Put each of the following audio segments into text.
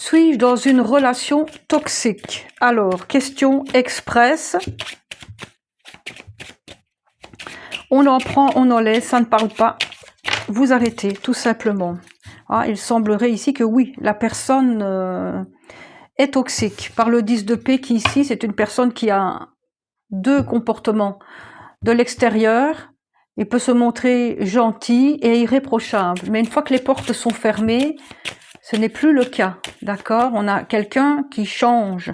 Suis-je dans une relation toxique? Alors, question express. On en prend, on en laisse, ça ne parle pas. Vous arrêtez, tout simplement. Ah, il semblerait ici que oui, la personne est toxique. Par le 10 de paix qui ici, c'est une personne qui a deux comportements. De l'extérieur, il peut se montrer gentil et irréprochable. Mais une fois que les portes sont fermées, ce n'est plus le cas. D'accord? On a quelqu'un qui change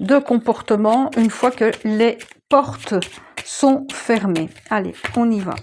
de comportement une fois que les portes sont fermées. Allez, on y va.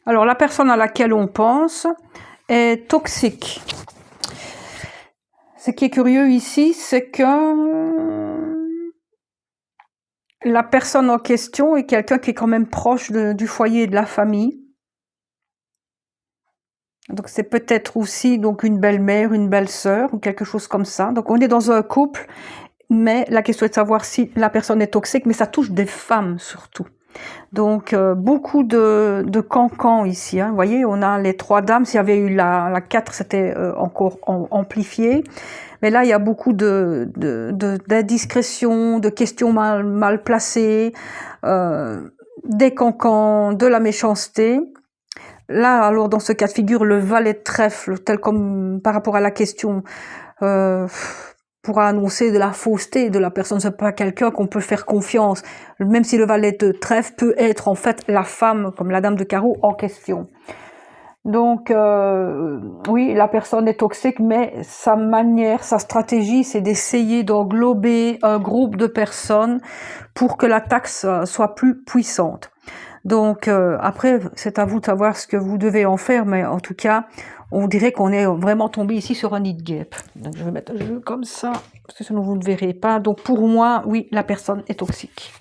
Alors, la personne à laquelle on pense est toxique. Ce qui est curieux ici, c'est que la personne en question est quelqu'un qui est quand même proche du foyer et de la famille. Donc, c'est peut-être aussi donc une belle-mère, une belle-sœur ou quelque chose comme ça. Donc, on est dans un couple, mais la question est de savoir si la personne est toxique, mais ça touche des femmes surtout. Donc, beaucoup de cancans ici. Hein. Vous voyez, on a les trois dames. S'il y avait eu la 4, c'était encore amplifié. Mais là, il y a beaucoup d'indiscrétions, de questions mal placées, des cancans, de la méchanceté. Là, alors, dans ce cas de figure, le valet de trèfle, tel comme par rapport à la question, pourra annoncer de la fausseté de la personne. C'est pas quelqu'un qu'on peut faire confiance, même si le valet de trèfle peut être en fait la femme, comme la dame de carreau en question. Donc oui, la personne est toxique, mais sa manière, sa stratégie, c'est d'essayer d'englober un groupe de personnes pour que l'attaque soit plus puissante. Donc après, c'est à vous de savoir ce que vous devez en faire, mais en tout cas, on dirait qu'on est vraiment tombé ici sur un nid de guêpe. Donc je vais mettre le jeu comme ça, parce que sinon vous ne verrez pas. Donc pour moi, oui, la personne est toxique.